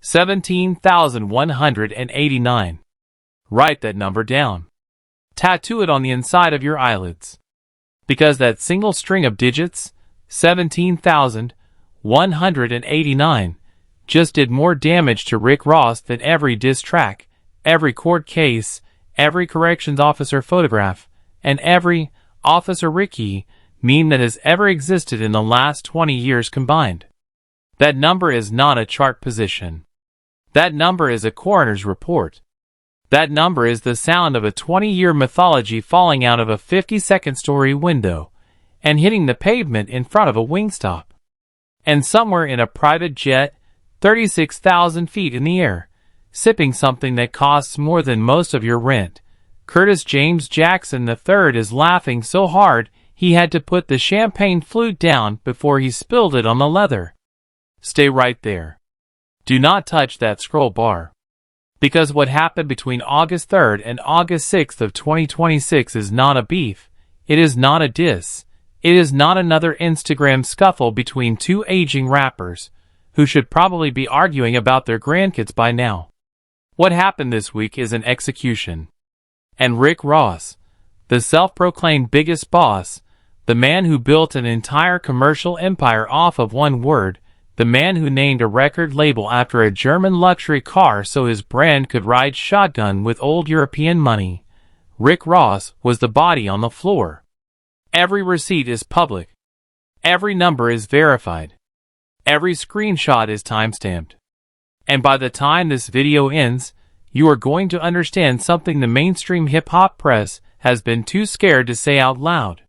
17,189. Write that number down. Tattoo it on the inside of your eyelids. Because that single string of digits, 17,189, just did more damage to Rick Ross than every diss track, every court case, every corrections officer photograph, and every Officer Ricky meme that has ever existed in the last 20 years combined. That number is not a chart position. That number is a coroner's report. That number is the sound of a 20-year mythology falling out of a 52nd-story window and hitting the pavement in front of a Wingstop. And somewhere in a private jet, 36,000 feet in the air, sipping something that costs more than most of your rent, Curtis James Jackson III is laughing so hard he had to put the champagne flute down before he spilled it on the leather. Stay right there. Do not touch that scroll bar. Because what happened between August 3rd and August 6th of 2026 is not a beef, it is not a diss, it is not another Instagram scuffle between two aging rappers, who should probably be arguing about their grandkids by now. What happened this week is an execution. And Rick Ross, the self-proclaimed biggest boss, the man who built an entire commercial empire off of one word, the man who named a record label after a German luxury car so his brand could ride shotgun with old European money, Rick Ross was the body on the floor. Every receipt is public. Every number is verified. Every screenshot is timestamped. And by the time this video ends, you are going to understand something the mainstream hip-hop press has been too scared to say out loud.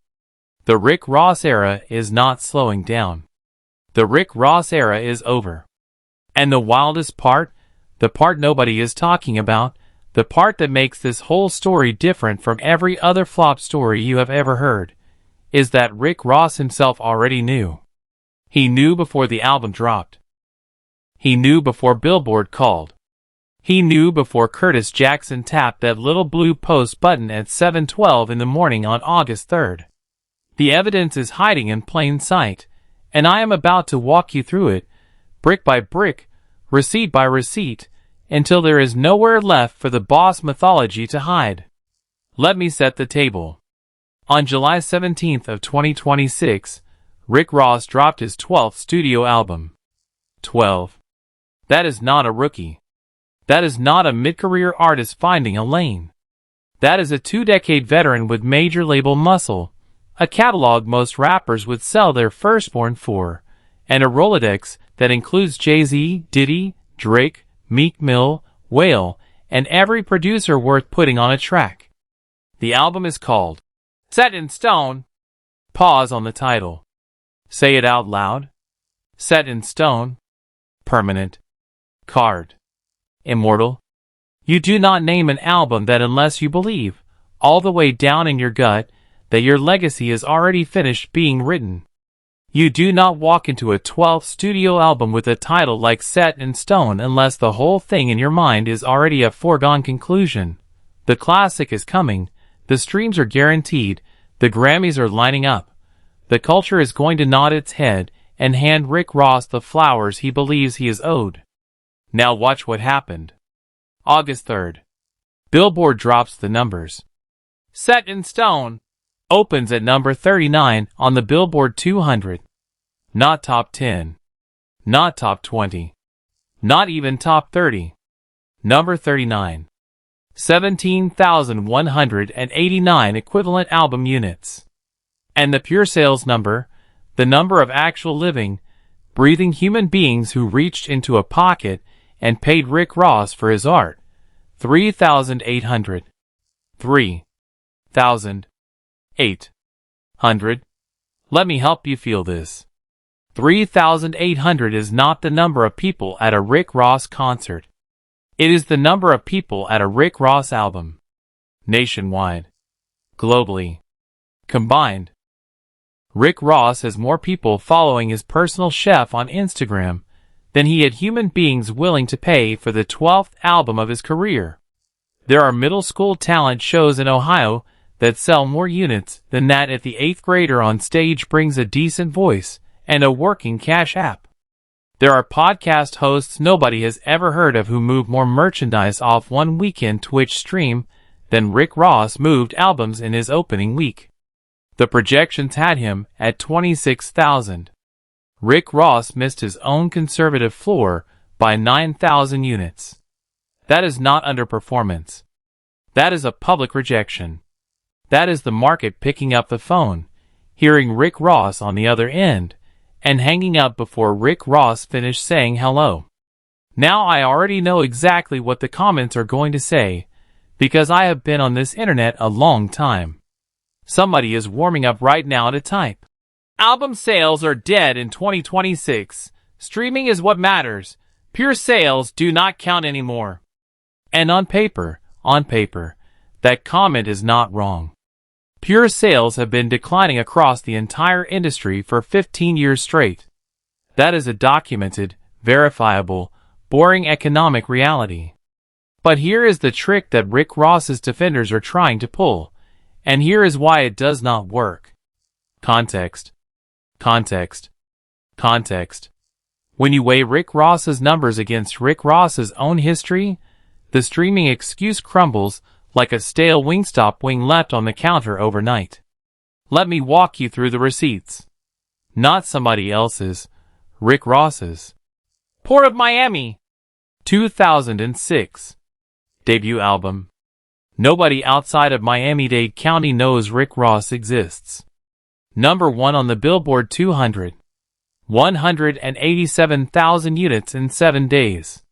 The Rick Ross era is not slowing down. The Rick Ross era is over. And the wildest part, the part nobody is talking about, the part that makes this whole story different from every other flop story you have ever heard, is that Rick Ross himself already knew. He knew before the album dropped. He knew before Billboard called. He knew before Curtis Jackson tapped that little blue post button at 7:12 in the morning on August 3rd. The evidence is hiding in plain sight, and I am about to walk you through it, brick by brick, receipt by receipt, until there is nowhere left for the boss mythology to hide. Let me set the table. On July 17th of 2026, Rick Ross dropped his 12th studio album. 12. That is not a rookie. That is not a mid-career artist finding a lane. That is a 2-decade veteran with major label muscle, a catalog most rappers would sell their firstborn for, and a Rolodex that includes Jay-Z, Diddy, Drake, Meek Mill, Whale, and every producer worth putting on a track. The album is called Set in Stone. Pause on the title. Say it out loud. Set in stone. Permanent. Card. Immortal. You do not name an album that unless you believe, all the way down in your gut, that your legacy is already finished being written. You do not walk into a 12th studio album with a title like Set in Stone unless the whole thing in your mind is already a foregone conclusion. The classic is coming, the streams are guaranteed, the Grammys are lining up. The culture is going to nod its head and hand Rick Ross the flowers he believes he is owed. Now watch what happened. August 3rd. Billboard drops the numbers. Set in Stone opens at number 39 on the Billboard 200. Not top 10. Not top 20. Not even top 30. Number 39. 17,189 equivalent album units. And the pure sales number, the number of actual living, breathing human beings who reached into a pocket and paid Rick Ross for his art, 3,800. 3,800. Let me help you feel this. 3,800 is not the number of people at a Rick Ross concert. It is the number of people at a Rick Ross album. Nationwide. Globally. Combined. Rick Ross has more people following his personal chef on Instagram than he had human beings willing to pay for the 12th album of his career. There are middle school talent shows in Ohio that sell more units than that if the 8th grader on stage brings a decent voice and a working Cash App. There are podcast hosts nobody has ever heard of who move more merchandise off one weekend Twitch stream than Rick Ross moved albums in his opening week. The projections had him at 26,000. Rick Ross missed his own conservative floor by 9,000 units. That is not underperformance. That is a public rejection. That is the market picking up the phone, hearing Rick Ross on the other end, and hanging up before Rick Ross finished saying hello. Now I already know exactly what the comments are going to say, because I have been on this internet a long time. Somebody is warming up right now to type. Album sales are dead in 2026. Streaming is what matters. Pure sales do not count anymore. And on paper, that comment is not wrong. Pure sales have been declining across the entire industry for 15 years straight. That is a documented, verifiable, boring economic reality. But here is the trick that Rick Ross's defenders are trying to pull, and here is why it does not work. Context. Context. Context. When you weigh Rick Ross's numbers against Rick Ross's own history, the streaming excuse crumbles like a stale Wingstop wing left on the counter overnight. Let me walk you through the receipts. Not somebody else's, Rick Ross's. Port of Miami, 2006. Debut album. Nobody outside of Miami-Dade County knows Rick Ross exists. Number 1 on the Billboard 200. 187,000 units in 7 days.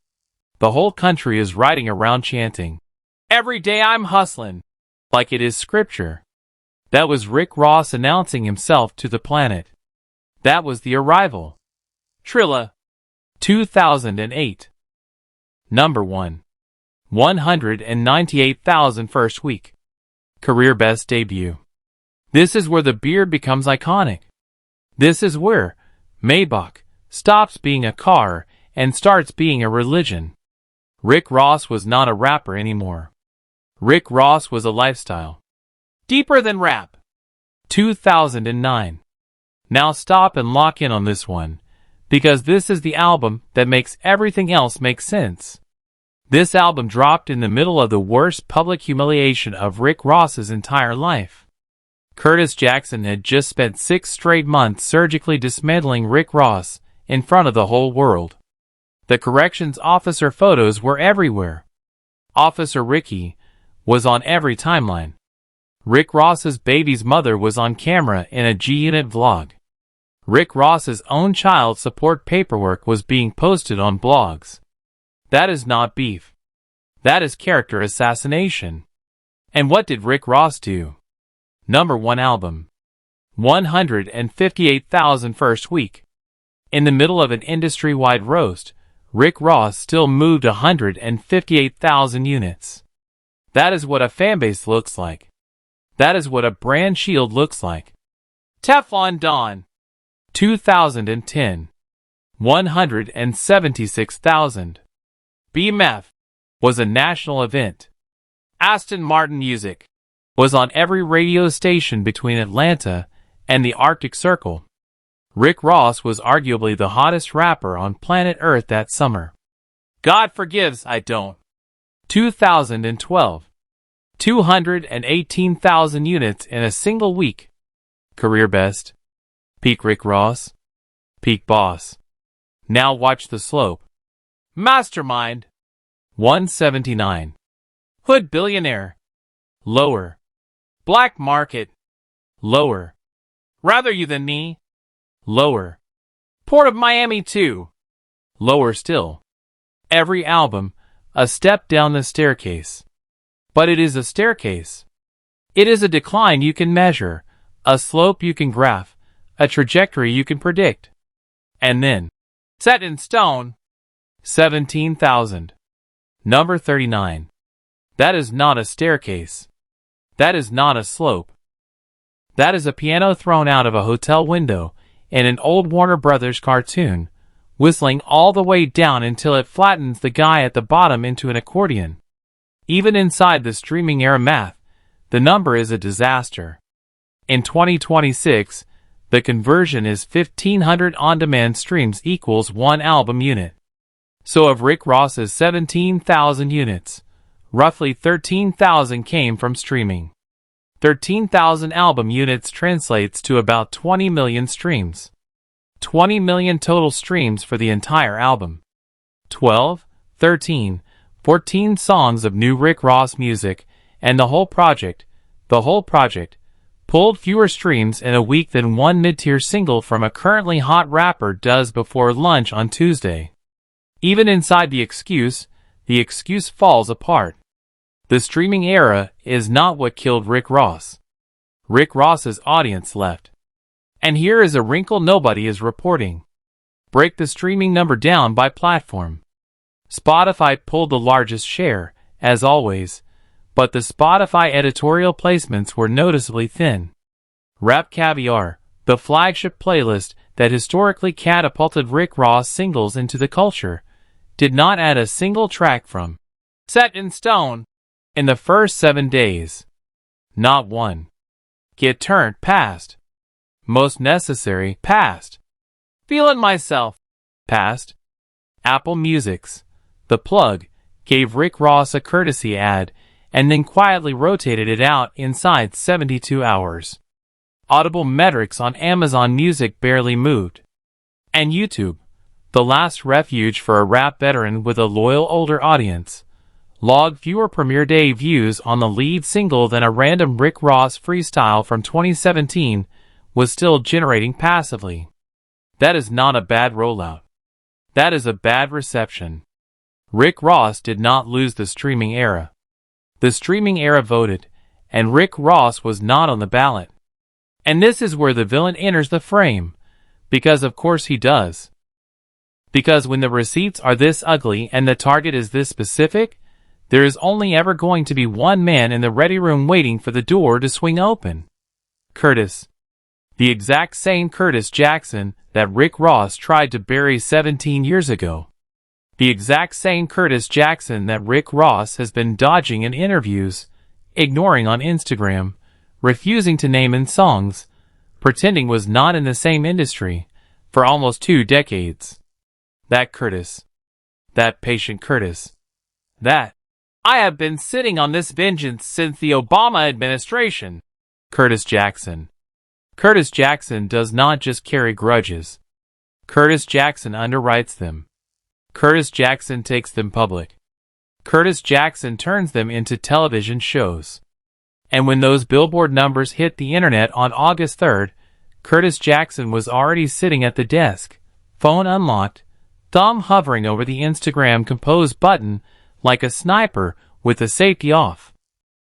The whole country is riding around chanting, "Every day I'm hustling," like it is scripture. That was Rick Ross announcing himself to the planet. That was the arrival. Trilla, 2008. Number 1. 198,000 first week. Career best debut. This is where the beard becomes iconic. This is where Maybach stops being a car and starts being a religion. Rick Ross was not a rapper anymore. Rick Ross was a lifestyle. Deeper than rap. 2009. Now stop and lock in on this one, because this is the album that makes everything else make sense. This album dropped in the middle of the worst public humiliation of Rick Ross's entire life. Curtis Jackson had just spent 6 straight months surgically dismantling Rick Ross in front of the whole world. The corrections officer photos were everywhere. Officer Ricky was on every timeline. Rick Ross's baby's mother was on camera in a G-Unit vlog. Rick Ross's own child support paperwork was being posted on blogs. That is not beef. That is character assassination. And what did Rick Ross do? Number 1 album. 158,000 first week. In the middle of an industry-wide roast, Rick Ross still moved 158,000 units. That is what a fanbase looks like. That is what a brand shield looks like. Teflon Don, 2010. 176,000. BMF was a national event. Aston Martin Music was on every radio station between Atlanta and the Arctic Circle. Rick Ross was arguably the hottest rapper on planet Earth that summer. God forgives, I don't. 2012. 218,000 units in a single week. Career best. Peak Rick Ross. Peak boss. Now watch the slope. Mastermind. 179. Hood billionaire. Lower. Black market. Lower. Rather you than me. Lower. Port of Miami 2. Lower still. Every album, a step down the staircase. But it is a staircase. It is a decline you can measure, a slope you can graph, a trajectory you can predict. And then, set in stone, 17,000. Number 39. That is not a staircase. That is not a slope. That is a piano thrown out of a hotel window in an old Warner Brothers cartoon, whistling all the way down until it flattens the guy at the bottom into an accordion. Even inside the streaming era math, the number is a disaster. In 2026, The conversion is 1,500 on-demand streams equals 1 album unit. So of Rick Ross's 17,000 units, roughly 13,000 came from streaming. 13,000 album units translates to about 20 million streams. 20 million total streams for the entire album. 12, 13, 14 songs of new Rick Ross music, and the whole project, pulled fewer streams in a week than one mid-tier single from a currently hot rapper does before lunch on Tuesday. Even inside the excuse falls apart. The streaming era is not what killed Rick Ross. Rick Ross's audience left. And here is a wrinkle nobody is reporting. Break the streaming number down by platform. Spotify pulled the largest share, as always, but the Spotify editorial placements were noticeably thin. Rap Caviar, the flagship playlist that historically catapulted Rick Ross singles into the culture, did not add a single track from Set in Stone in the first 7 days. Not one. Get Turned passed. Most Necessary passed. Feelin' Myself passed. Apple Music's The Plug gave Rick Ross a courtesy ad and then quietly rotated it out inside 72 hours. Audible metrics on Amazon Music barely moved. And YouTube, the last refuge for a rap veteran with a loyal older audience, logged fewer premiere day views on the lead single than a random Rick Ross freestyle from 2017 was still generating passively. That is not a bad rollout. That is a bad reception. Rick Ross did not lose the streaming era. The streaming era voted, and Rick Ross was not on the ballot. And this is where the villain enters the frame, because of course he does. Because when the receipts are this ugly and the target is this specific, there is only ever going to be one man in the ready room waiting for the door to swing open. Curtis. The exact same Curtis Jackson that Rick Ross tried to bury 17 years ago. The exact same Curtis Jackson that Rick Ross has been dodging in interviews, ignoring on Instagram, refusing to name in songs, pretending was not in the same industry, for almost 2 decades. That Curtis. That patient Curtis. That, I have been sitting on this vengeance since the Obama administration. Curtis Jackson. Curtis Jackson does not just carry grudges. Curtis Jackson underwrites them. Curtis Jackson takes them public. Curtis Jackson turns them into television shows. And when those Billboard numbers hit the internet on August 3rd, Curtis Jackson was already sitting at the desk, phone unlocked, thumb hovering over the Instagram compose button like a sniper with the safety off.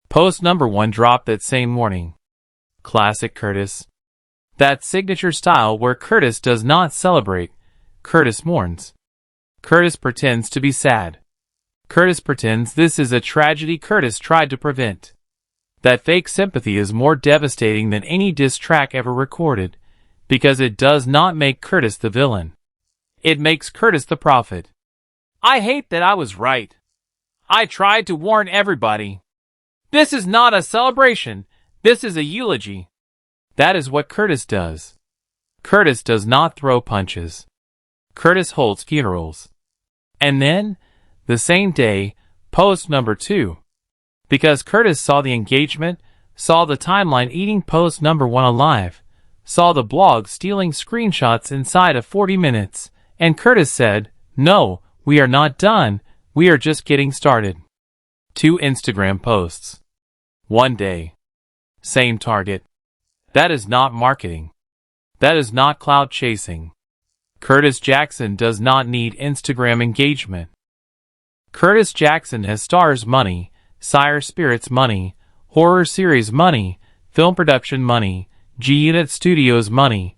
Post number 1 dropped that same morning. Classic Curtis. That signature style where Curtis does not celebrate, Curtis mourns. Curtis pretends to be sad. Curtis pretends this is a tragedy Curtis tried to prevent. That fake sympathy is more devastating than any diss track ever recorded, because it does not make Curtis the villain. It makes Curtis the prophet. I hate that I was right. I tried to warn everybody. This is not a celebration, this is a eulogy. That is what Curtis does. Curtis does not throw punches. Curtis holds funerals. And then, the same day, post number 2. Because Curtis saw the engagement, saw the timeline eating post number 1 alive, saw the blog stealing screenshots inside of 40 minutes, and Curtis said, "No, we are not done, we are just getting started." 2 Instagram posts. 1 day. Same target. That is not marketing. That is not clout chasing. Curtis Jackson does not need Instagram engagement. Curtis Jackson has stars money, Sire Spirits money, horror series money, film production money, G-Unit Studios money,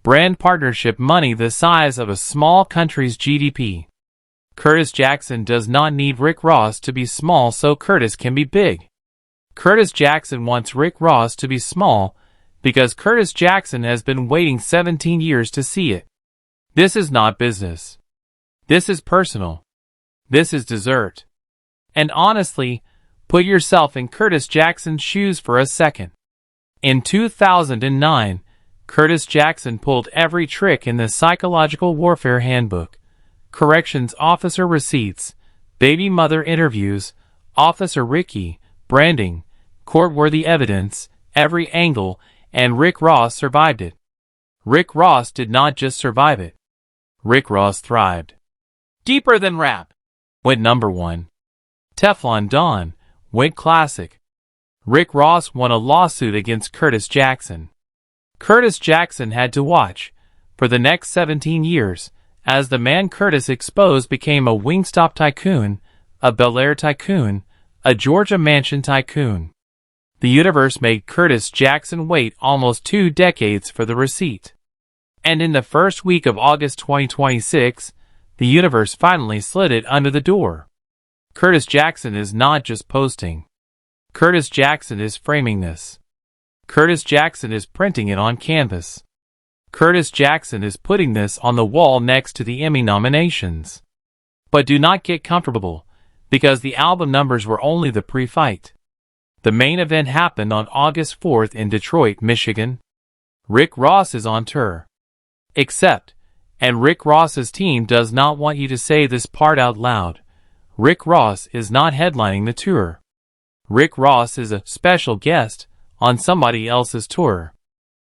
brand partnership money the size of a small country's GDP. Curtis Jackson does not need Rick Ross to be small so Curtis can be big. Curtis Jackson wants Rick Ross to be small because Curtis Jackson has been waiting 17 years to see it. This is not business. This is personal. This is dessert. And honestly, put yourself in Curtis Jackson's shoes for a second. In 2009, Curtis Jackson pulled every trick in the psychological warfare handbook. Corrections officer receipts, baby mother interviews, Officer Ricky, branding, court-worthy evidence, every angle, and Rick Ross survived it. Rick Ross did not just survive it. Rick Ross thrived. Deeper Than Rap went number 1. Teflon Don went classic. Rick Ross won a lawsuit against Curtis Jackson. Curtis Jackson had to watch, for the next 17 years, as the man Curtis exposed became a Wingstop tycoon, a Bel Air tycoon, a Georgia mansion tycoon. The universe made Curtis Jackson wait almost 2 decades for the receipt. And in the first week of August 2026, the universe finally slid it under the door. Curtis Jackson is not just posting. Curtis Jackson is framing this. Curtis Jackson is printing it on canvas. Curtis Jackson is putting this on the wall next to the Emmy nominations. But do not get comfortable, because the album numbers were only the pre-fight. The main event happened on August 4th in Detroit, Michigan. Rick Ross is on tour. Except, and Rick Ross's team does not want you to say this part out loud, Rick Ross is not headlining the tour. Rick Ross is a special guest on somebody else's tour.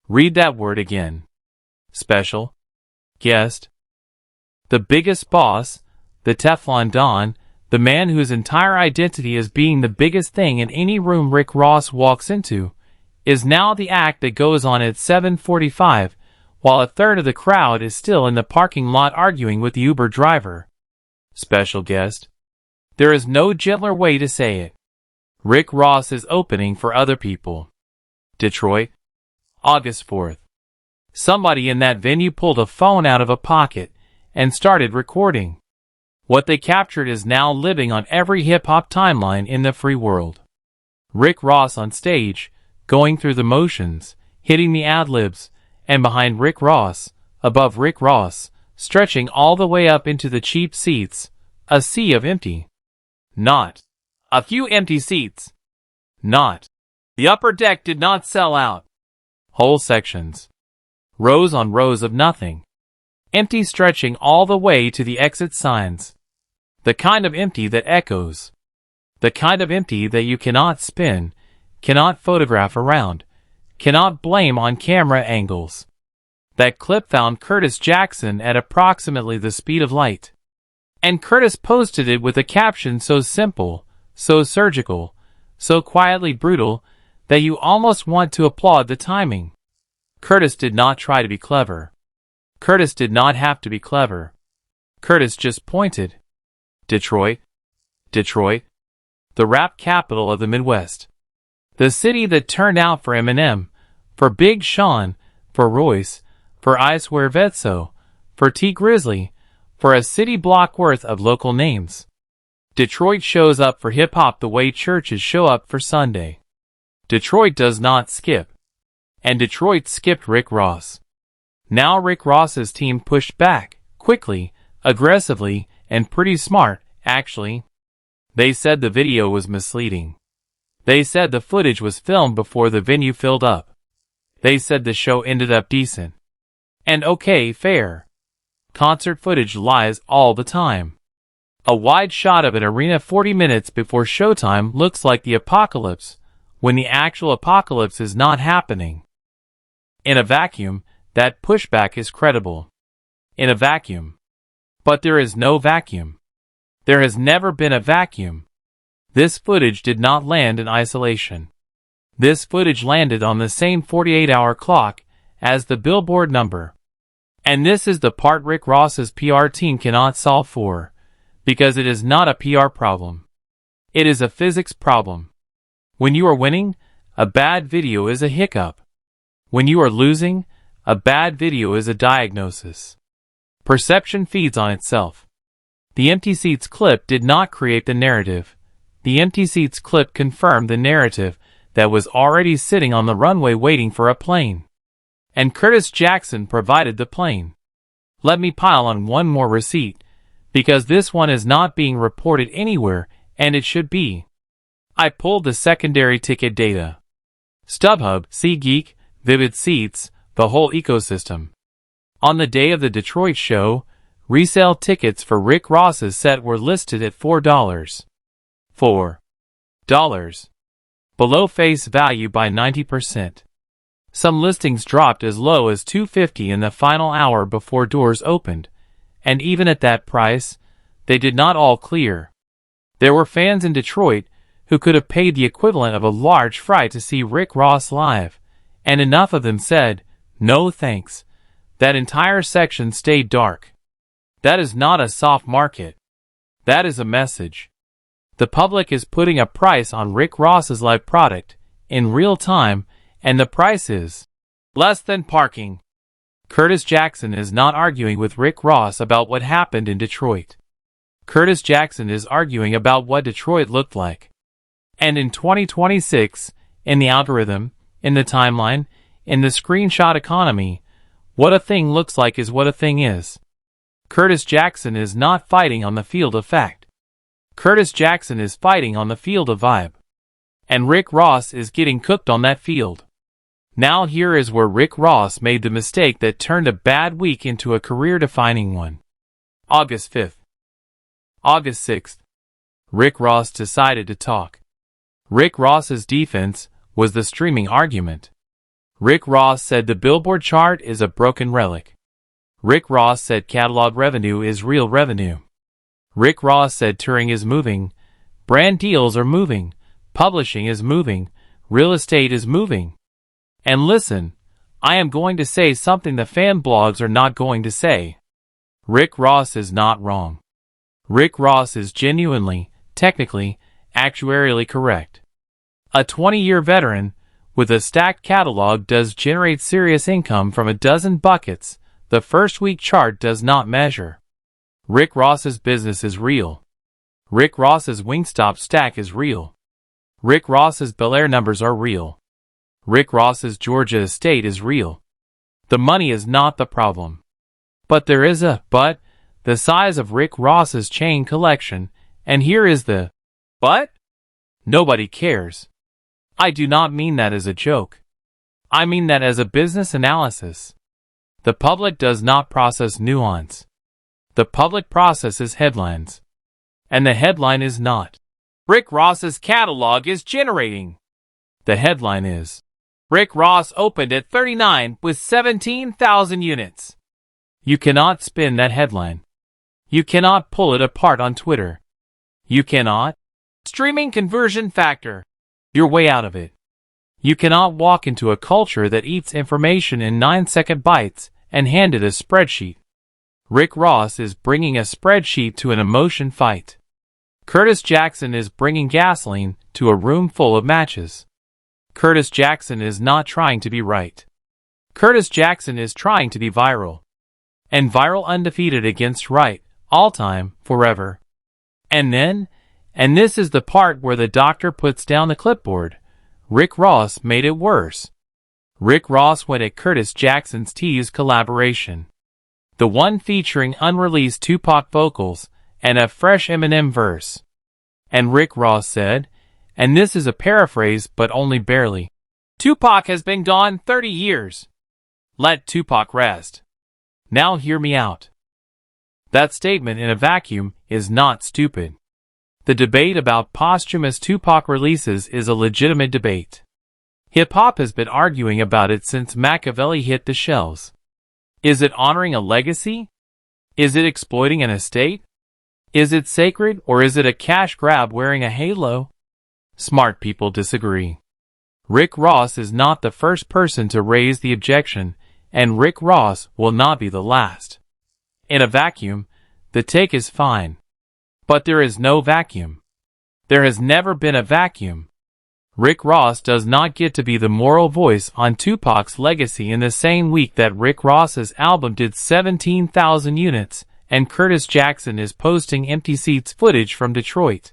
Read that word again. Special guest. The biggest boss, the Teflon Don, the man whose entire identity is being the biggest thing in any room Rick Ross walks into, is now the act that goes on at 7:45, while a third of the crowd is still in the parking lot arguing with the Uber driver. Special guest. There is no gentler way to say it. Rick Ross is opening for other people. Detroit, August 4th. Somebody in that venue pulled a phone out of a pocket and started recording. What they captured is now living on every hip-hop timeline in the free world. Rick Ross on stage, going through the motions, hitting the ad-libs, and behind Rick Ross, above Rick Ross, stretching all the way up into the cheap seats, a sea of empty. Not a few empty seats. Not. The upper deck did not sell out. Whole sections. Rows on rows of nothing. Empty stretching all the way to the exit signs. The kind of empty that echoes. The kind of empty that you cannot spin, cannot photograph around, cannot blame on camera angles. That clip found Curtis Jackson at approximately the speed of light. And Curtis posted it with a caption so simple, so surgical, so quietly brutal, that you almost want to applaud the timing. Curtis did not try to be clever. Curtis did not have to be clever. Curtis just pointed. Detroit. Detroit. The rap capital of the Midwest. The city that turned out for Eminem, for Big Sean, for Royce, for I Swear Vetso, for T Grizzly, for a city block worth of local names. Detroit shows up for hip-hop the way churches show up for Sunday. Detroit does not skip. And Detroit skipped Rick Ross. Now Rick Ross's team pushed back, quickly, aggressively, and pretty smart, actually. They said the video was misleading. They said the footage was filmed before the venue filled up. They said the show ended up decent. And okay, fair. Concert footage lies all the time. A wide shot of an arena 40 minutes before showtime looks like the apocalypse, when the actual apocalypse is not happening. In a vacuum, that pushback is credible. In a vacuum. But there is no vacuum. There has never been a vacuum. This footage did not land in isolation. This footage landed on the same 48-hour clock as the Billboard number. And this is the part Rick Ross's PR team cannot solve for, because it is not a PR problem. It is a physics problem. When you are winning, a bad video is a hiccup. When you are losing, a bad video is a diagnosis. Perception feeds on itself. The empty seats clip did not create the narrative. The empty seats clip confirmed the narrative that was already sitting on the runway waiting for a plane. And Curtis Jackson provided the plane. Let me pile on one more receipt, because this one is not being reported anywhere, and it should be. I pulled the secondary ticket data. StubHub, SeatGeek, Vivid Seats, the whole ecosystem. On the day of the Detroit show, resale tickets for Rick Ross's set were listed at $4. Below face value by 90%. Some listings dropped as low as $250 in the final hour before doors opened, and even at that price, they did not all clear. There were fans in Detroit who could have paid the equivalent of a large fry to see Rick Ross live, and enough of them said, "No thanks." That entire section stayed dark. That is not a soft market. That is a message. The public is putting a price on Rick Ross's live product in real time, and the price is less than parking. Curtis Jackson is not arguing with Rick Ross about what happened in Detroit. Curtis Jackson is arguing about what Detroit looked like. And in 2026, in the algorithm, in the timeline, in the screenshot economy, what a thing looks like is what a thing is. Curtis Jackson is not fighting on the field of fact. Curtis Jackson is fighting on the field of vibe. And Rick Ross is getting cooked on that field. Now here is where Rick Ross made the mistake that turned a bad week into a career-defining one. August 5th. August 6th. Rick Ross decided to talk. Rick Ross's defense was the streaming argument. Rick Ross said the Billboard chart is a broken relic. Rick Ross said catalog revenue is real revenue. Rick Ross said touring is moving, brand deals are moving, publishing is moving, real estate is moving. And listen, I am going to say something the fan blogs are not going to say. Rick Ross is not wrong. Rick Ross is genuinely, technically, actuarially correct. A 20-year veteran with a stacked catalog does generate serious income from a dozen buckets the first week chart does not measure. Rick Ross's business is real. Rick Ross's Wingstop stack is real. Rick Ross's Bel Air numbers are real. Rick Ross's Georgia estate is real. The money is not the problem. But there is a but, the size of Rick Ross's chain collection, and here is the but? Nobody cares. I do not mean that as a joke. I mean that as a business analysis. The public does not process nuance. The public processes headlines. And the headline is not, Rick Ross's catalog is generating. The headline is, Rick Ross opened at 39 with 17,000 units. You cannot spin that headline. You cannot pull it apart on Twitter. You cannot streaming conversion factor your way out of it. You cannot walk into a culture that eats information in 9-second bites and hand it a spreadsheet. Rick Ross is bringing a spreadsheet to an emotion fight. Curtis Jackson is bringing gasoline to a room full of matches. Curtis Jackson is not trying to be right. Curtis Jackson is trying to be viral. And viral undefeated against right, all time, forever. And then, and this is the part where the doctor puts down the clipboard, Rick Ross made it worse. Rick Ross went at Curtis Jackson's Tease collaboration. The one featuring unreleased Tupac vocals and a fresh Eminem verse. And Rick Ross said, and this is a paraphrase but only barely, Tupac has been gone 30 years. Let Tupac rest. Now hear me out. That statement in a vacuum is not stupid. The debate about posthumous Tupac releases is a legitimate debate. Hip-hop has been arguing about it since Machiavelli hit the shelves. Is it honoring a legacy? Is it exploiting an estate? Is it sacred or is it a cash grab wearing a halo? Smart people disagree. Rick Ross is not the first person to raise the objection, and Rick Ross will not be the last. In a vacuum, the take is fine. But there is no vacuum. There has never been a vacuum. Rick Ross does not get to be the moral voice on Tupac's legacy in the same week that Rick Ross's album did 17,000 units, and Curtis Jackson is posting empty seats footage from Detroit.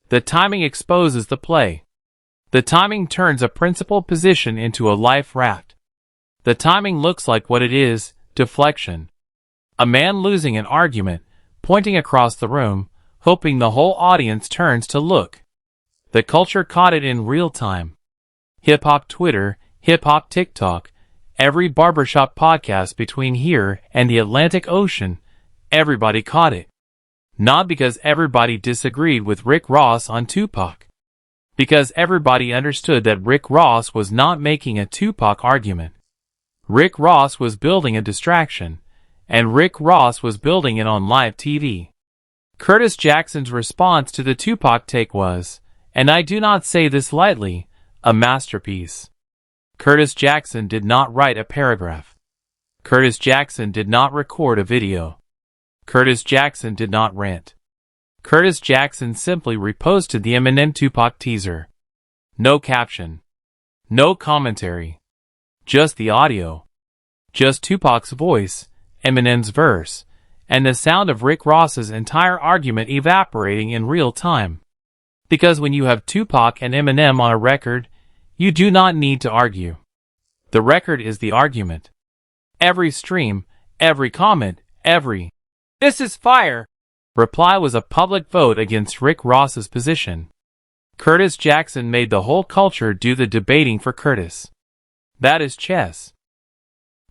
The timing exposes the play. The timing turns a principled position into a life raft. The timing looks like what it is, deflection. A man losing an argument, pointing across the room, hoping the whole audience turns to look. The culture caught it in real time. Hip-hop Twitter, hip-hop TikTok, every barbershop podcast between here and the Atlantic Ocean, everybody caught it. Not because everybody disagreed with Rick Ross on Tupac. Because everybody understood that Rick Ross was not making a Tupac argument. Rick Ross was building a distraction, and Rick Ross was building it on live TV. Curtis Jackson's response to the Tupac take was, and I do not say this lightly, a masterpiece. Curtis Jackson did not write a paragraph. Curtis Jackson did not record a video. Curtis Jackson did not rant. Curtis Jackson simply reposted the Eminem Tupac teaser. No caption. No commentary. Just the audio. Just Tupac's voice, Eminem's verse, and the sound of Rick Ross's entire argument evaporating in real time. Because when you have Tupac and Eminem on a record, you do not need to argue. The record is the argument. Every stream, every comment, every "This is fire!" reply was a public vote against Rick Ross's position. Curtis Jackson made the whole culture do the debating for Curtis. That is chess.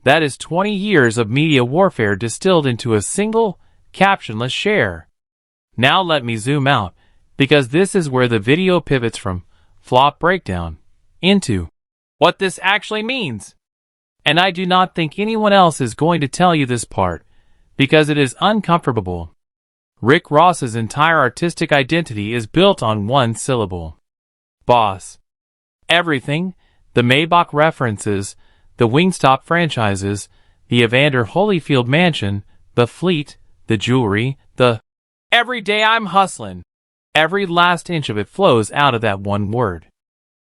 That is 20 years of media warfare distilled into a single, captionless share. Now let me zoom out, because this is where the video pivots from flop breakdown into what this actually means. And I do not think anyone else is going to tell you this part, because it is uncomfortable. Rick Ross's entire artistic identity is built on one syllable. Boss. Everything, the Maybach references, the Wingstop franchises, the Evander Holyfield mansion, the fleet, the jewelry, the every day I'm hustling. Every last inch of it flows out of that one word.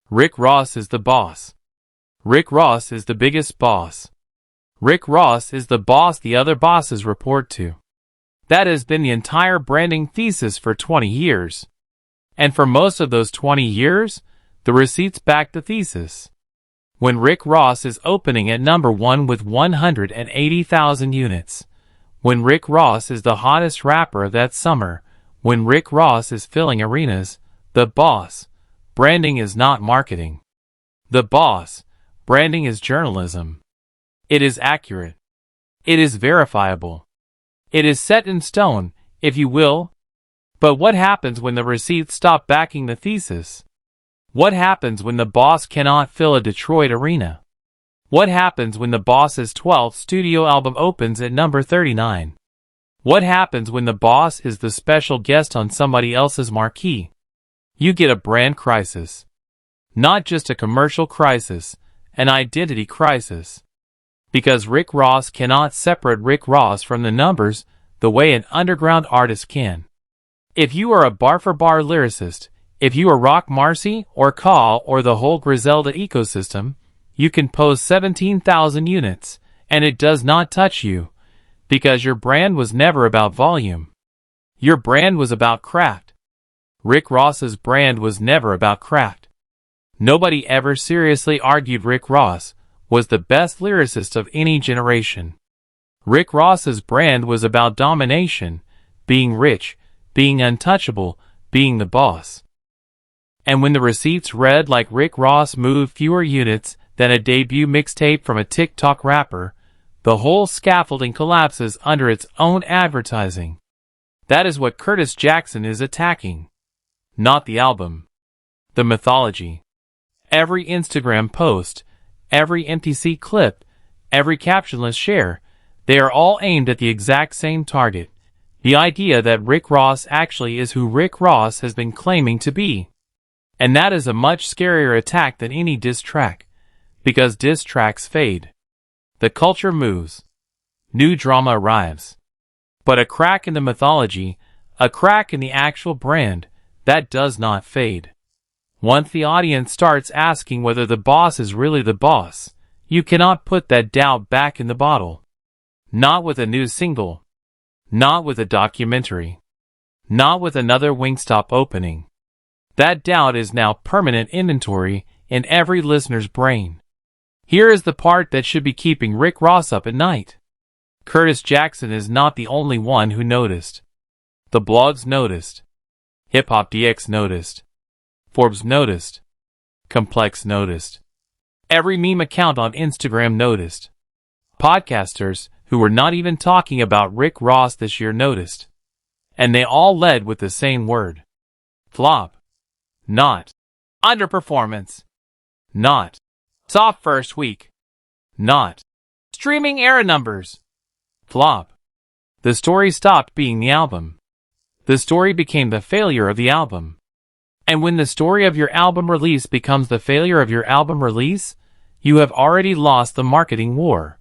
Rick Ross is the boss. Rick Ross is the biggest boss. Rick Ross is the boss the other bosses report to. That has been the entire branding thesis for 20 years. And for most of those 20 years, the receipts back the thesis. When Rick Ross is opening at number 1 with 180,000 units. When Rick Ross is the hottest rapper of that summer. When Rick Ross is filling arenas, the boss. Branding is not marketing. The boss. Branding is journalism. It is accurate. It is verifiable. It is set in stone, if you will. But what happens when the receipts stop backing the thesis? What happens when the boss cannot fill a Detroit arena? What happens when the boss's 12th studio album opens at number 39? What happens when the boss is the special guest on somebody else's marquee? You get a brand crisis. Not just a commercial crisis, an identity crisis. Because Rick Ross cannot separate Rick Ross from the numbers the way an underground artist can. If you are a bar-for-bar lyricist, if you are Rock Marcy or Kaw or the whole Griselda ecosystem, you can post 17,000 units, and it does not touch you, because your brand was never about volume. Your brand was about craft. Rick Ross's brand was never about craft. Nobody ever seriously argued Rick Ross was the best lyricist of any generation. Rick Ross's brand was about domination, being rich, being untouchable, being the boss. And when the receipts read like Rick Ross moved fewer units than a debut mixtape from a TikTok rapper, the whole scaffolding collapses under its own advertising. That is what Curtis Jackson is attacking. Not the album. The mythology. Every Instagram post, every MTC clip, every captionless share, they are all aimed at the exact same target. The idea that Rick Ross actually is who Rick Ross has been claiming to be. And that is a much scarier attack than any diss track. Because diss tracks fade. The culture moves. New drama arrives. But a crack in the mythology, a crack in the actual brand, that does not fade. Once the audience starts asking whether the boss is really the boss, you cannot put that doubt back in the bottle. Not with a new single. Not with a documentary. Not with another Wingstop opening. That doubt is now permanent inventory in every listener's brain. Here is the part that should be keeping Rick Ross up at night. Curtis Jackson is not the only one who noticed. The blogs noticed. Hip Hop DX noticed. Forbes noticed. Complex noticed. Every meme account on Instagram noticed. Podcasters who were not even talking about Rick Ross this year noticed. And they all led with the same word. Flop. Not. Underperformance. Not. Soft first week. Not. Streaming era numbers. Flop. The story stopped being the album. The story became the failure of the album. And when the story of your album release becomes the failure of your album release, you have already lost the marketing war.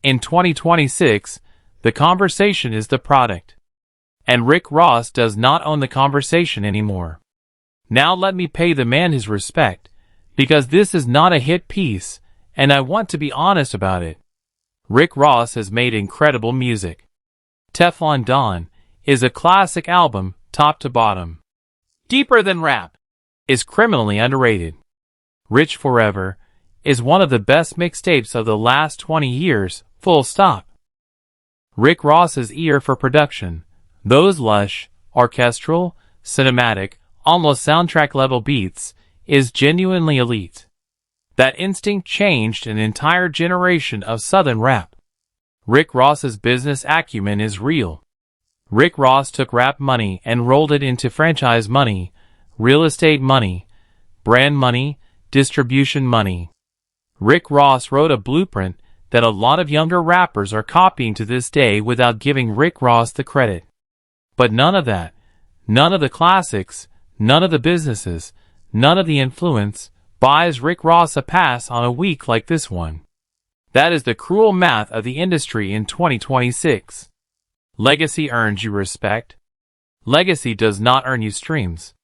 In 2026, the conversation is the product. And Rick Ross does not own the conversation anymore. Now let me pay the man his respect, because this is not a hit piece, and I want to be honest about it. Rick Ross has made incredible music. Teflon Don is a classic album, top to bottom. Deeper Than Rap is criminally underrated. Rich Forever is one of the best mixtapes of the last 20 years, full stop. Rick Ross's ear for production, those lush, orchestral, cinematic, almost soundtrack-level beats, is genuinely elite. That instinct changed an entire generation of Southern rap. Rick Ross's business acumen is real. Rick Ross took rap money and rolled it into franchise money, real estate money, brand money, distribution money. Rick Ross wrote a blueprint that a lot of younger rappers are copying to this day without giving Rick Ross the credit. But none of that, none of the classics, none of the businesses, none of the influence, buys Rick Ross a pass on a week like this one. That is the cruel math of the industry in 2026. Legacy earns you respect. Legacy does not earn you streams.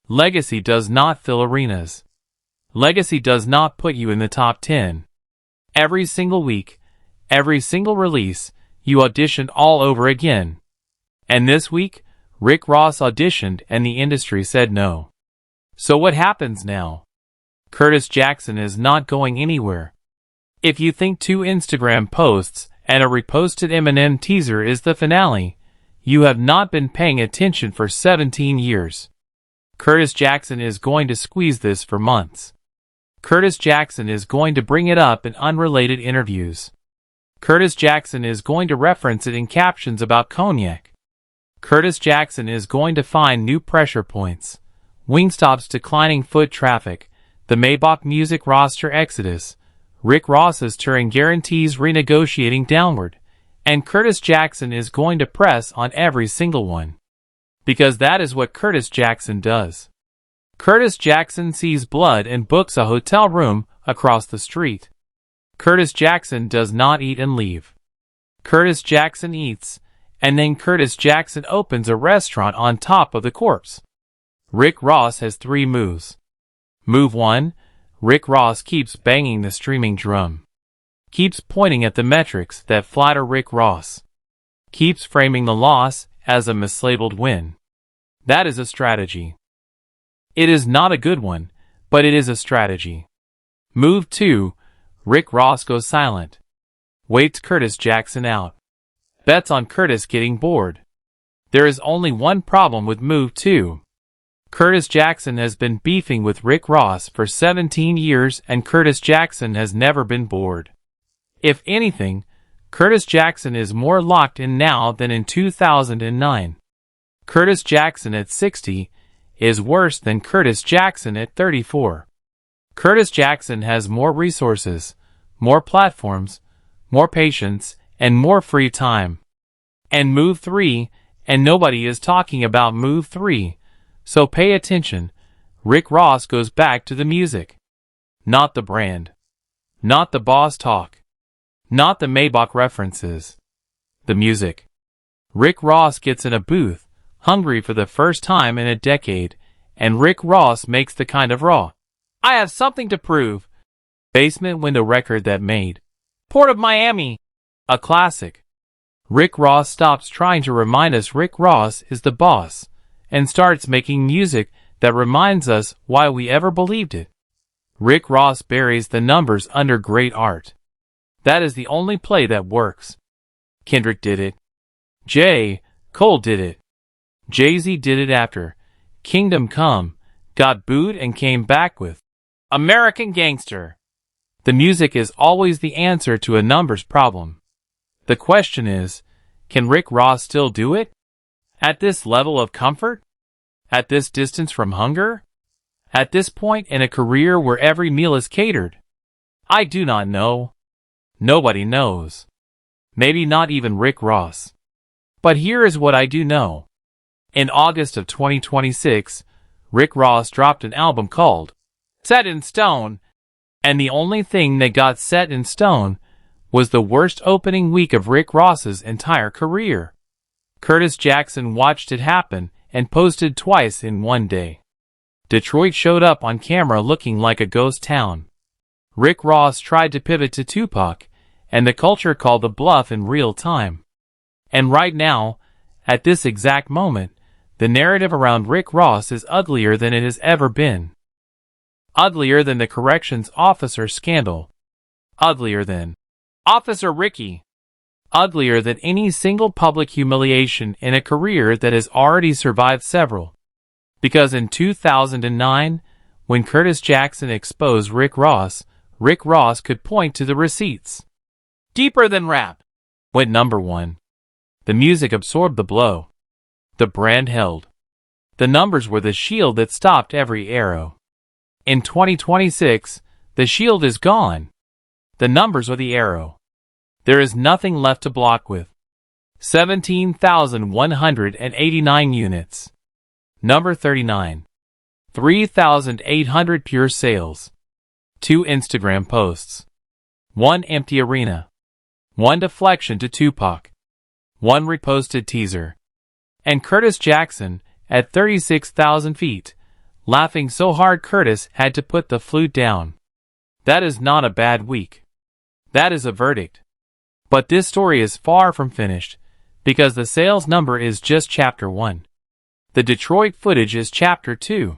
Legacy does not fill arenas. Legacy does not put you in the top 10. Every single week, every single release, you auditioned all over again. And this week, Rick Ross auditioned and the industry said no. So what happens now? Curtis Jackson is not going anywhere. If you think 2 Instagram posts and a reposted Eminem teaser is the finale, you have not been paying attention for 17 years. Curtis Jackson is going to squeeze this for months. Curtis Jackson is going to bring it up in unrelated interviews. Curtis Jackson is going to reference it in captions about cognac. Curtis Jackson is going to find new pressure points. Wingstop's declining foot traffic, the Maybach Music roster exodus, Rick Ross's touring guarantees renegotiating downward, and Curtis Jackson is going to press on every single one. Because that is what Curtis Jackson does. Curtis Jackson sees blood and books a hotel room across the street. Curtis Jackson does not eat and leave. Curtis Jackson eats, and then Curtis Jackson opens a restaurant on top of the corpse. Rick Ross has 3 moves. Move 1, Rick Ross keeps banging the streaming drum. Keeps pointing at the metrics that flatter Rick Ross. Keeps framing the loss as a mislabeled win. That is a strategy. It is not a good one, but it is a strategy. Move 2, Rick Ross goes silent. Waits Curtis Jackson out. Bets on Curtis getting bored. There is only one problem with move 2. Curtis Jackson has been beefing with Rick Ross for 17 years and Curtis Jackson has never been bored. If anything, Curtis Jackson is more locked in now than in 2009. Curtis Jackson at 60 is worse than Curtis Jackson at 34. Curtis Jackson has more resources, more platforms, more patience, and more free time. And move 3, and nobody is talking about move 3, so pay attention. Rick Ross goes back to the music. Not the brand. Not the boss talk. Not the Maybach references. The music. Rick Ross gets in a booth, hungry for the first time in a decade, and Rick Ross makes the kind of raw, I have something to prove, basement window record that made Port of Miami a classic. Rick Ross stops trying to remind us Rick Ross is the boss, and starts making music that reminds us why we ever believed it. Rick Ross buries the numbers under great art. That is the only play that works. Kendrick did it. J. Cole did it. Jay-Z did it after Kingdom Come, got booed and came back with American Gangster. The music is always the answer to a numbers problem. The question is, can Rick Ross still do it? At this level of comfort? At this distance from hunger? At this point in a career where every meal is catered? I do not know. Nobody knows. Maybe not even Rick Ross. But here is what I do know. In August of 2026, Rick Ross dropped an album called Set in Stone, and the only thing that got set in stone was the worst opening week of Rick Ross's entire career. Curtis Jackson watched it happen and posted twice in one day. Detroit showed up on camera looking like a ghost town. Rick Ross tried to pivot to Tupac, and the culture called the bluff in real time. And right now, at this exact moment, the narrative around Rick Ross is uglier than it has ever been. Uglier than the corrections officer scandal. Uglier than Officer Ricky. Uglier than any single public humiliation in a career that has already survived several. Because in 2009, when Curtis Jackson exposed Rick Ross could point to the receipts. Deeper Than Rap went number 1. The music absorbed the blow. The brand held. The numbers were the shield that stopped every arrow. In 2026, the shield is gone. The numbers are the arrow. There is nothing left to block with. 17,189 units. Number 39. 3,800 pure sales. 2 Instagram posts. 1 empty arena. 1 deflection to Tupac. 1 reposted teaser. And Curtis Jackson, at 36,000 feet, laughing so hard Curtis had to put the flute down. That is not a bad week. That is a verdict. But this story is far from finished, because the sales number is just chapter 1. The Detroit footage is chapter 2.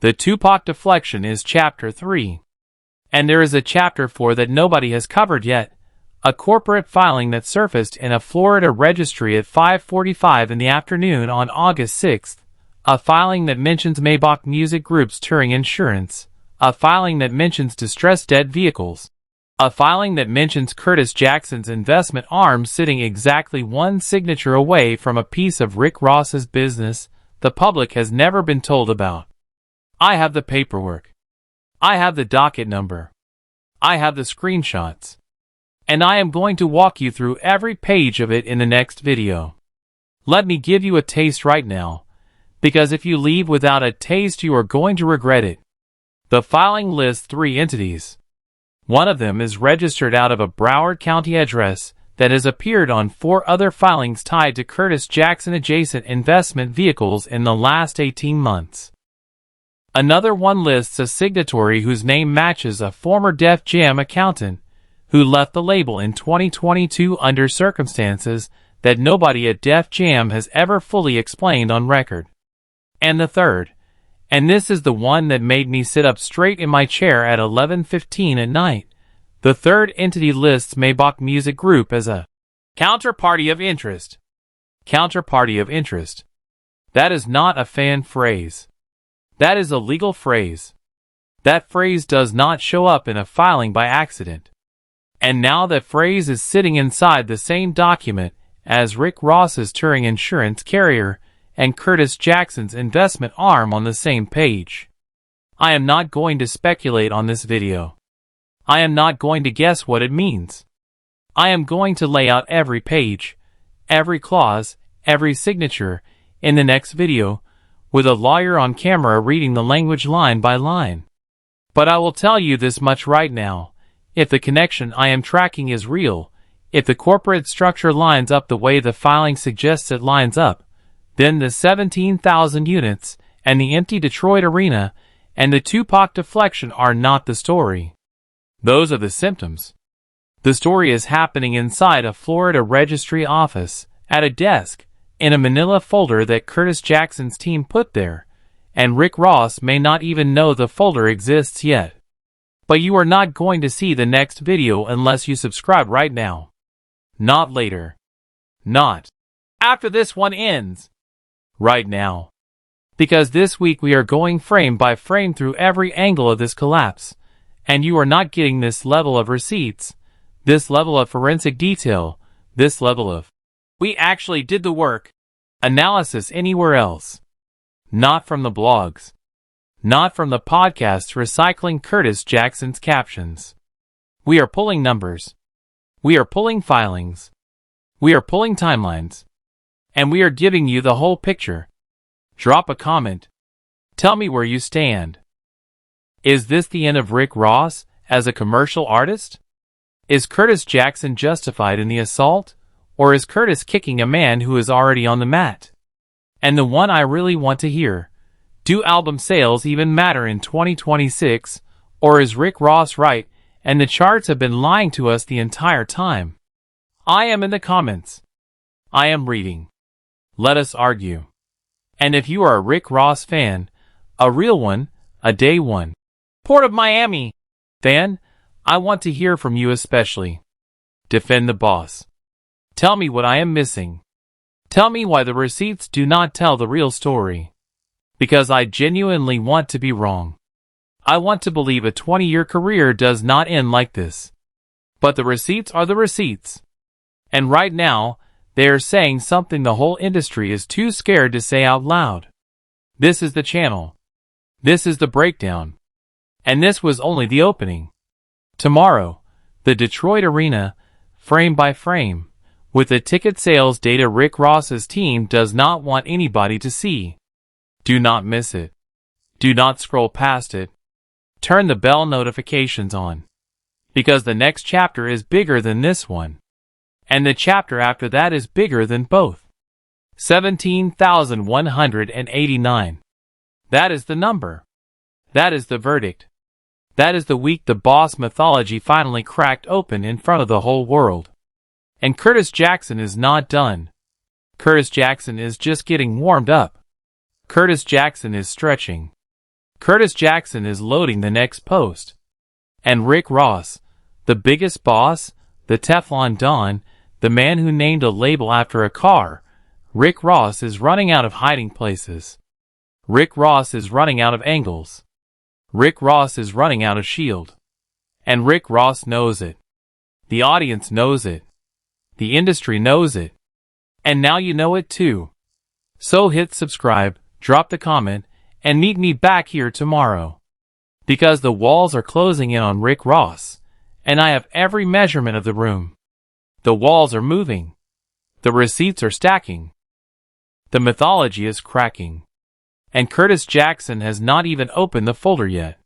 The Tupac deflection is chapter 3. And there is a chapter 4 that nobody has covered yet, a corporate filing that surfaced in a Florida registry at 5:45 in the afternoon on August 6th, a filing that mentions Maybach Music Group's touring insurance, a filing that mentions distressed dead vehicles, a filing that mentions Curtis Jackson's investment arm sitting exactly 1 signature away from a piece of Rick Ross's business the public has never been told about. I have the paperwork. I have the docket number. I have the screenshots. And I am going to walk you through every page of it in the next video. Let me give you a taste right now, because if you leave without a taste you are going to regret it. The filing lists 3 entities. One of them is registered out of a Broward County address that has appeared on 4 other filings tied to Curtis Jackson adjacent investment vehicles in the last 18 months. Another one lists a signatory whose name matches a former Def Jam accountant who left the label in 2022 under circumstances that nobody at Def Jam has ever fully explained on record. And the third, and this is the one that made me sit up straight in my chair at 11:15 at night, the third entity lists Maybach Music Group as a counterparty of interest. Counterparty of interest. That is not a fan phrase. That is a legal phrase. That phrase does not show up in a filing by accident. And now that phrase is sitting inside the same document as Rick Ross's touring insurance carrier and Curtis Jackson's investment arm on the same page. I am not going to speculate on this video. I am not going to guess what it means. I am going to lay out every page, every clause, every signature in the next video, with a lawyer on camera reading the language line by line. But I will tell you this much right now. If the connection I am tracking is real, if the corporate structure lines up the way the filing suggests it lines up, then the 17,000 units and the empty Detroit arena and the Tupac deflection are not the story. Those are the symptoms. The story is happening inside a Florida registry office, at a desk, in a manila folder that Curtis Jackson's team put there, and Rick Ross may not even know the folder exists yet. But you are not going to see the next video unless you subscribe right now. Not later. Not after this one ends. Right now. Because this week we are going frame by frame through every angle of this collapse, And you are not getting this level of receipts, this level of forensic detail, this level of "we actually did the work" analysis anywhere else. Not from the blogs. Not from the podcasts recycling Curtis Jackson's captions. We are pulling numbers. We are pulling filings. We are pulling timelines. And we are giving you the whole picture. Drop a comment. Tell me where you stand. Is this the end of Rick Ross as a commercial artist? Is Curtis Jackson justified in the assault? Or is Curtis kicking a man who is already on the mat? And the one I really want to hear. Do album sales even matter in 2026? Or is Rick Ross right and the charts have been lying to us the entire time? I am in the comments. I am reading. Let us argue. And if you are a Rick Ross fan, a real one, a day one, Port of Miami fan, I want to hear from you especially. Defend the boss. Tell me what I am missing. Tell me why the receipts do not tell the real story. Because I genuinely want to be wrong. I want to believe a 20-year career does not end like this. But the receipts are the receipts. And right now, they are saying something the whole industry is too scared to say out loud. This is the channel. This is the breakdown. And this was only the opening. Tomorrow, the Detroit Arena, frame by frame, with the ticket sales data Rick Ross's team does not want anybody to see. Do not miss it. Do not scroll past it. Turn the bell notifications on. Because the next chapter is bigger than this one. And the chapter after that is bigger than both. 17,189. That is the number. That is the verdict. That is the week the boss mythology finally cracked open in front of the whole world. And Curtis Jackson is not done. Curtis Jackson is just getting warmed up. Curtis Jackson is stretching. Curtis Jackson is loading the next post. And Rick Ross, the biggest boss, the Teflon Don, the man who named a label after a car, Rick Ross is running out of hiding places. Rick Ross is running out of angles. Rick Ross is running out of shield. And Rick Ross knows it. The audience knows it. The industry knows it. And now you know it too. So hit subscribe, drop the comment, and meet me back here tomorrow. Because the walls are closing in on Rick Ross, and I have every measurement of the room. The walls are moving. The receipts are stacking. The mythology is cracking. And Curtis Jackson has not even opened the folder yet.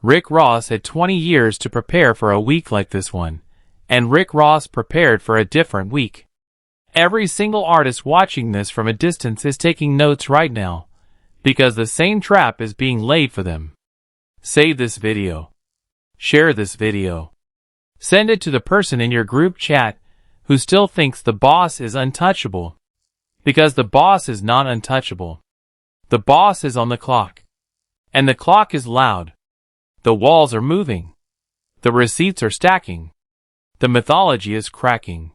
Rick Ross had 20 years to prepare for a week like this one, and Rick Ross prepared for a different week. Every single artist watching this from a distance is taking notes right now, because the same trap is being laid for them. Save this video. Share this video. Send it to the person in your group chat who still thinks the boss is untouchable. Because the boss is not untouchable. The boss is on the clock. And the clock is loud. The walls are moving. The receipts are stacking. The mythology is cracking.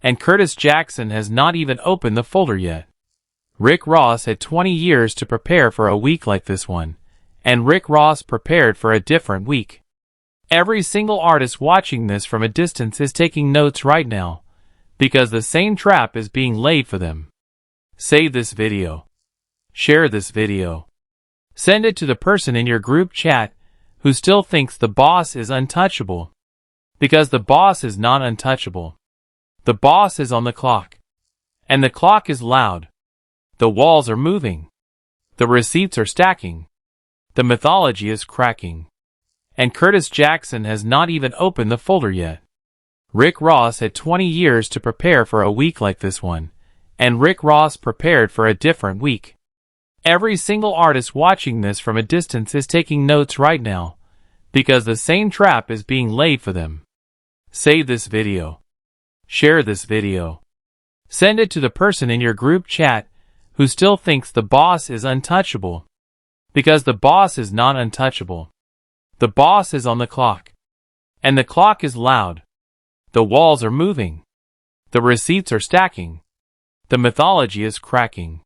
And Curtis Jackson has not even opened the folder yet. Rick Ross had 20 years to prepare for a week like this one, and Rick Ross prepared for a different week. Every single artist watching this from a distance is taking notes right now, because the same trap is being laid for them. Save this video. Share this video. Send it to the person in your group chat who still thinks the boss is untouchable. Because the boss is not untouchable. The boss is on the clock. And the clock is loud. The walls are moving. The receipts are stacking. The mythology is cracking. And Curtis Jackson has not even opened the folder yet. Rick Ross had 20 years to prepare for a week like this one, and Rick Ross prepared for a different week. Every single artist watching this from a distance is taking notes right now, because the same trap is being laid for them. Save this video. Share this video. Send it to the person in your group chat who still thinks the boss is untouchable. Because the boss is not untouchable. The boss is on the clock. And the clock is loud. The walls are moving. The receipts are stacking. The mythology is cracking.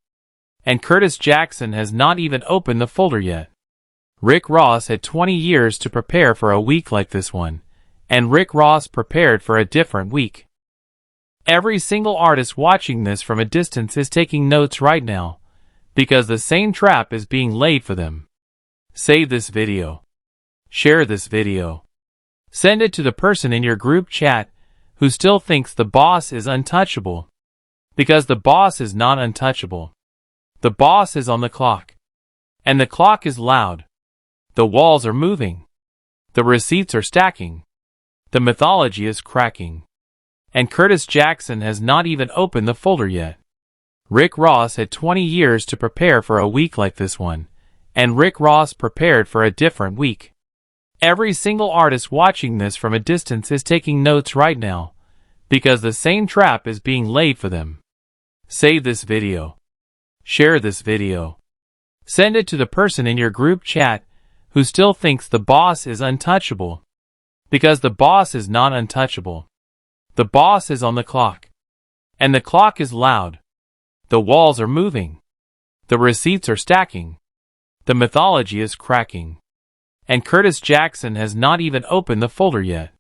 And Curtis Jackson has not even opened the folder yet. Rick Ross had 20 years to prepare for a week like this one, and Rick Ross prepared for a different week. Every single artist watching this from a distance is taking notes right now, because the same trap is being laid for them. Save this video. Share this video. Send it to the person in your group chat who still thinks the boss is untouchable. Because the boss is not untouchable. The boss is on the clock. And the clock is loud. The walls are moving. The receipts are stacking. The mythology is cracking. And Curtis Jackson has not even opened the folder yet. Rick Ross had 20 years to prepare for a week like this one, and Rick Ross prepared for a different week. Every single artist watching this from a distance is taking notes right now, because the same trap is being laid for them. Save this video. Share this video. Send it to the person in your group chat who still thinks the boss is untouchable. Because the boss is not untouchable. The boss is on the clock. And the clock is loud. The walls are moving. The receipts are stacking. The mythology is cracking. And Curtis Jackson has not even opened the folder yet.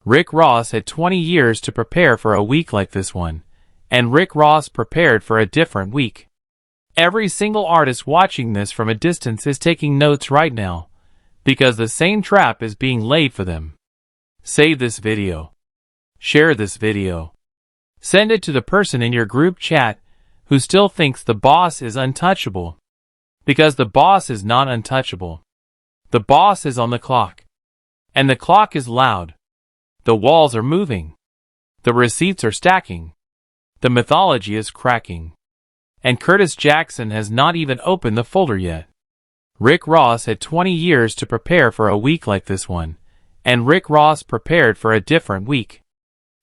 Rick Ross had 20 years to prepare for a week like this one, and Rick Ross prepared for a different week. Every single artist watching this from a distance is taking notes right now, because the same trap is being laid for them. Save this video. Share this video. Send it to the person in your group chat who still thinks the boss is untouchable. Because the boss is not untouchable. The boss is on the clock. And the clock is loud. The walls are moving. The receipts are stacking. The mythology is cracking. And Curtis Jackson has not even opened the folder yet. Rick Ross had 20 years to prepare for a week like this one, and Rick Ross prepared for a different week.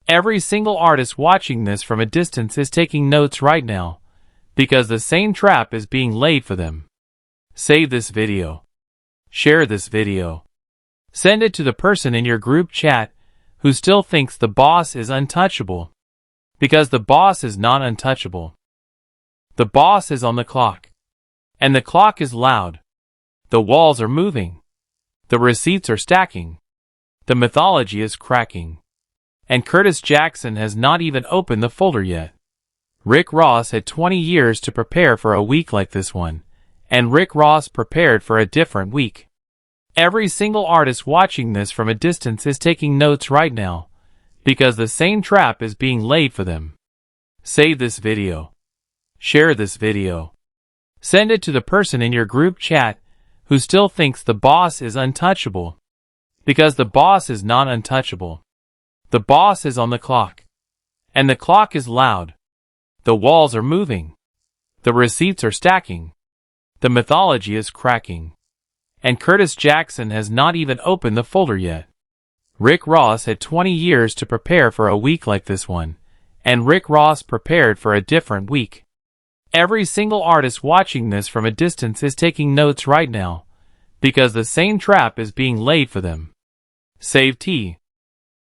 Every single artist watching this from a distance is taking notes right now, because the same trap is being laid for them. Save this video. Share this video. Send it to the person in your group chat who still thinks the boss is untouchable. Because the boss is not untouchable. The boss is on the clock. And the clock is loud. The walls are moving. The receipts are stacking. The mythology is cracking. And Curtis Jackson has not even opened the folder yet. Rick Ross had 20 years to prepare for a week like this one, and Rick Ross prepared for a different week. Every single artist watching this from a distance is taking notes right now, because the same trap is being laid for them. Save this video. Share this video. Send it to the person in your group chat who still thinks the boss is untouchable. Because the boss is not untouchable. The boss is on the clock. And the clock is loud. The walls are moving. The receipts are stacking. The mythology is cracking. And Curtis Jackson has not even opened the folder yet. Rick Ross had 20 years to prepare for a week like this one, and Rick Ross prepared for a different week. Every single artist watching this from a distance is taking notes right now, because the same trap is being laid for them. Save T.